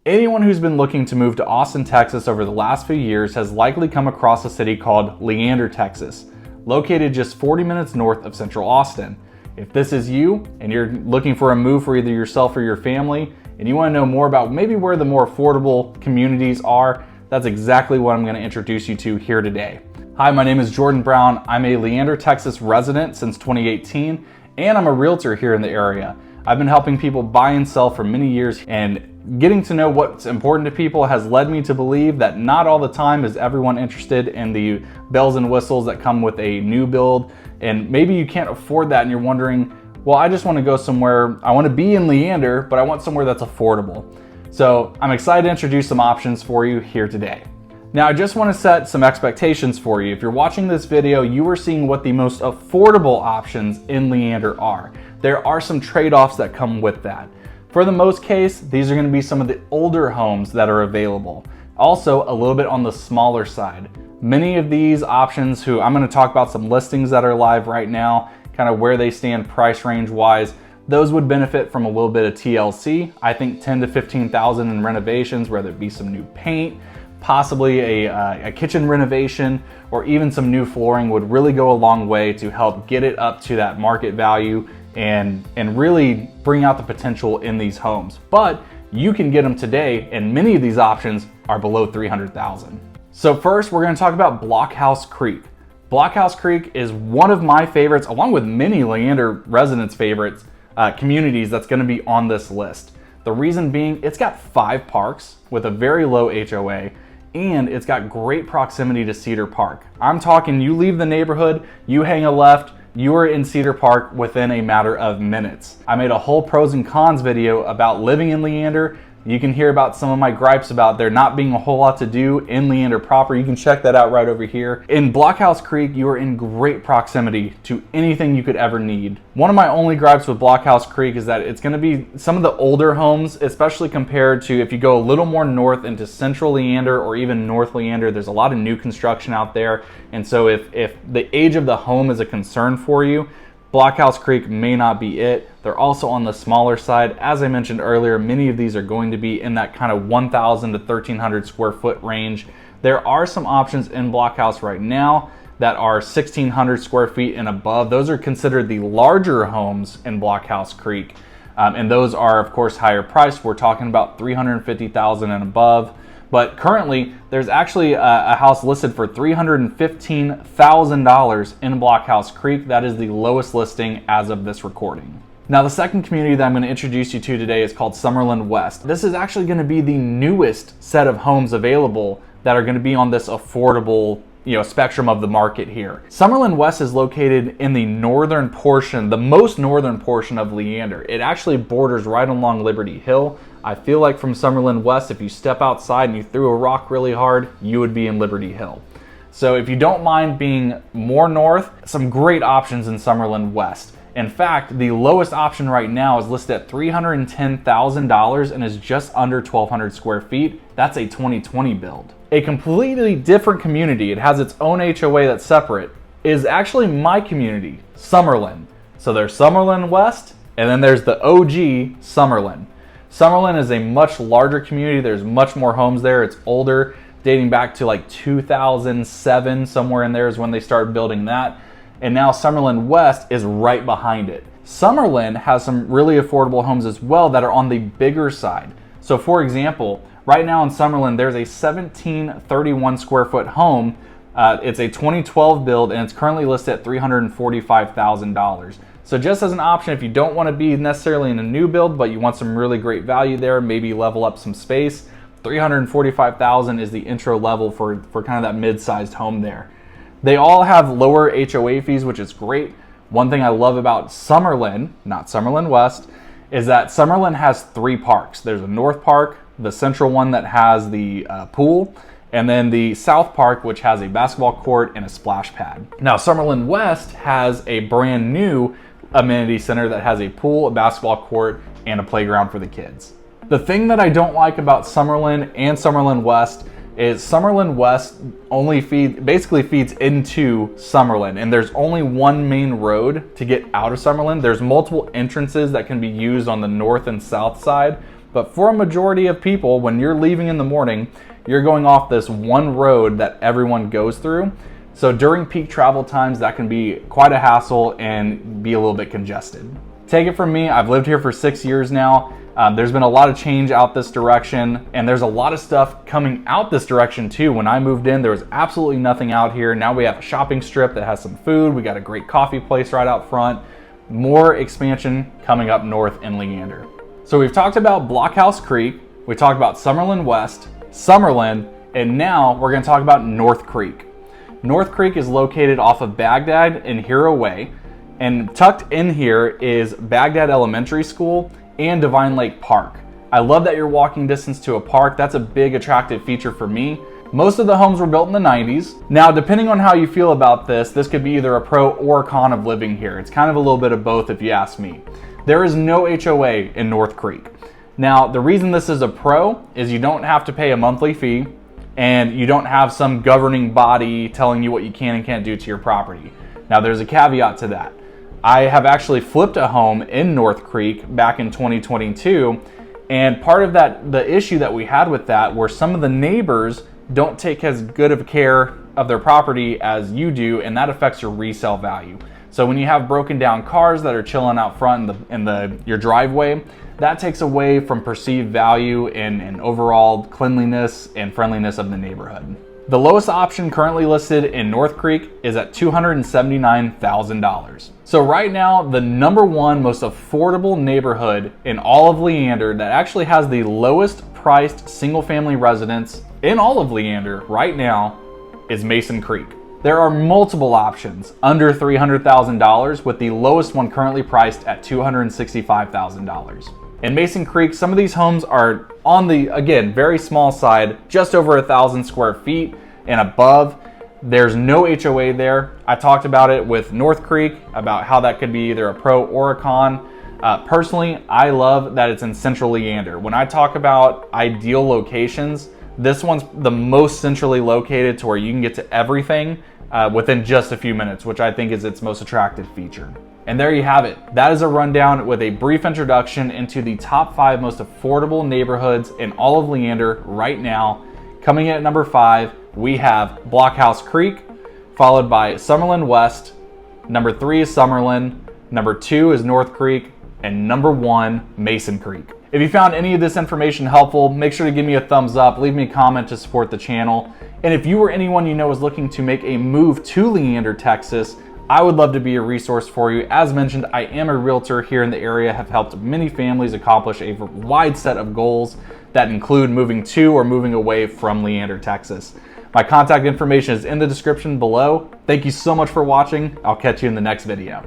Anyone who's been looking to move to Austin, Texas over the last few years has likely come across a city called Leander, Texas, located just 40 minutes north of Central Austin. If this is you and you're looking for a move for either yourself or your family, and you want to know more about maybe where the more affordable communities are, that's exactly what I'm going to introduce you to here today. Hi, my name is Jordan Brown. I'm a Leander, Texas resident since 2018, and I'm a realtor here in the area. I've been helping people buy and sell for many years, and getting to know what's important to people has led me to believe that not all the time is everyone interested in the bells and whistles that come with a new build. And maybe you can't afford that and you're wondering, well, I just want to go somewhere, I want to be in Leander, but I want somewhere that's affordable. So I'm excited to introduce some options for you here today. Now, I just want to set some expectations for you. If you're watching this video, you are seeing what the most affordable options in Leander are. There are some trade-offs that come with that. For the most case, these are going to be some of the older homes that are available. Also, a little bit on the smaller side. Many of these options, I'm going to talk about some listings that are live right now, kind of where they stand price range wise, those would benefit from a little bit of TLC. I think 10 to 15,000 in renovations, whether it be some new paint, possibly a kitchen renovation, or even some new flooring would really go a long way to help get it up to that market value and really bring out the potential in these homes. But you can get them today, and many of these options are below $300,000. So first, we're going to talk about Blockhouse Creek. Blockhouse Creek is one of my favorites, along with many Leander residents' favorites, communities that's going to be on this list. The reason being, it's got 5 parks with a very low HOA, and it's got great proximity to Cedar Park. I'm talking, you leave the neighborhood, you hang a left, you are in Cedar Park within a matter of minutes. I made a whole pros and cons video about living in Leander. You can hear about some of my gripes about there not being a whole lot to do in Leander proper. You can check that out right over here. In Blockhouse Creek, you are in great proximity to anything you could ever need. One of my only gripes with Blockhouse Creek is that it's going to be some of the older homes, especially compared to if you go a little more north into Central Leander or even North Leander. There's a lot of new construction out there. And so if the age of the home is a concern for you, Blockhouse Creek may not be it. They're also on the smaller side. As I mentioned earlier, many of these are going to be in that kind of 1,000 to 1,300 square foot range. There are some options in Blockhouse right now that are 1,600 square feet and above. Those are considered the larger homes in Blockhouse Creek. And those are, of course, higher priced. We're talking about $350,000 and above. But currently, there's actually a house listed for $315,000 in Blockhouse Creek. That is the lowest listing as of this recording. Now, the second community that I'm going to introduce you to today is called Summerlin West. This is actually going to be the newest set of homes available that are going to be on this affordable spectrum of the market here. Summerlin West is located in the northern portion, the most northern portion of Leander. It actually borders right along Liberty Hill. I feel like from Summerlin West, if you step outside and you threw a rock really hard, you would be in Liberty Hill. So if you don't mind being more north, some great options in Summerlin West. In fact, the lowest option right now is listed at $310,000 and is just under 1,200 square feet. That's a 2020 build. A completely different community, it has its own HOA that's separate, is actually my community, Summerlin. So there's Summerlin West, and then there's the OG Summerlin. Summerlin is a much larger community. There's much more homes there. It's older, dating back to like 2007, somewhere in there is when they started building that. And now Summerlin West is right behind it. Summerlin has some really affordable homes as well that are on the bigger side. So for example, right now in Summerlin, there's a 1,731 square foot home. It's a 2012 build, and it's currently listed at $345,000. So just as an option, if you don't want to be necessarily in a new build, but you want some really great value there, maybe level up some space, $345,000 is the intro level for kind of that mid-sized home there. They all have lower HOA fees, which is great. One thing I love about Summerlin, not Summerlin West, is that Summerlin has 3 parks. There's a North Park, the central one that has the pool, and then the South Park, which has a basketball court and a splash pad. Now, Summerlin West has a brand new amenity center that has a pool, a basketball court, and a playground for the kids. The thing that I don't like about Summerlin and Summerlin West is Summerlin West only basically feeds into Summerlin, and there's only one main road to get out of Summerlin. There's multiple entrances that can be used on the north and south side, But for a majority of people, when you're leaving in the morning, you're going off this one road that everyone goes through. So during peak travel times, that can be quite a hassle and be a little bit congested. Take it from me, I've lived here for 6 years now. There's been a lot of change out this direction, and there's a lot of stuff coming out this direction too. When I moved in, there was absolutely nothing out here. Now we have a shopping strip that has some food. We got a great coffee place right out front. More expansion coming up north in Leander. So we've talked about Blockhouse Creek, we talked about Summerlin West, Summerlin, and now we're gonna talk about North Creek. North Creek is located off of Baghdad and Hero Way, and tucked in here is Baghdad Elementary School and Divine Lake Park. I love that you're walking distance to a park. That's a big attractive feature for me. Most of the homes were built in the 90s. Now, depending on how you feel about this could be either a pro or a con of living here. It's kind of a little bit of both if you ask me. There is no HOA in North Creek. Now, the reason this is a pro is you don't have to pay a monthly fee and you don't have some governing body telling you what you can and can't do to your property. Now, there's a caveat to that. I have actually flipped a home in North Creek back in 2022, and part of that, the issue that we had with that were some of the neighbors don't take as good of care of their property as you do, and that affects your resale value. So when you have broken down cars that are chilling out front in your driveway, that takes away from perceived value and overall cleanliness and friendliness of the neighborhood. The lowest option currently listed in North Creek is at $279,000. So right now, the number one most affordable neighborhood in all of Leander that actually has the lowest priced single family residence in all of Leander right now is Mason Creek. There are multiple options under $300,000, with the lowest one currently priced at $265,000. In Mason Creek, some of these homes are on the, again, very small side, just over 1,000 square feet and above. There's no HOA there. I talked about it with North Creek, about how that could be either a pro or a con. Personally, I love that it's in Central Leander. When I talk about ideal locations, this one's the most centrally located to where you can get to everything within just a few minutes, which I think is its most attractive feature. And there you have it. That is a rundown with a brief introduction into the top 5 most affordable neighborhoods in all of Leander right now. Coming in at number 5, we have Blockhouse Creek, followed by Summerlin West. Number 3 is Summerlin. Number 2 is North Creek. And number 1, Mason Creek. If you found any of this information helpful, make sure to give me a thumbs up, leave me a comment to support the channel. And if you or anyone you know is looking to make a move to Leander, Texas, I would love to be a resource for you. As mentioned, I am a realtor here in the area, have helped many families accomplish a wide set of goals that include moving to or moving away from Leander, Texas. My contact information is in the description below. Thank you so much for watching. I'll catch you in the next video.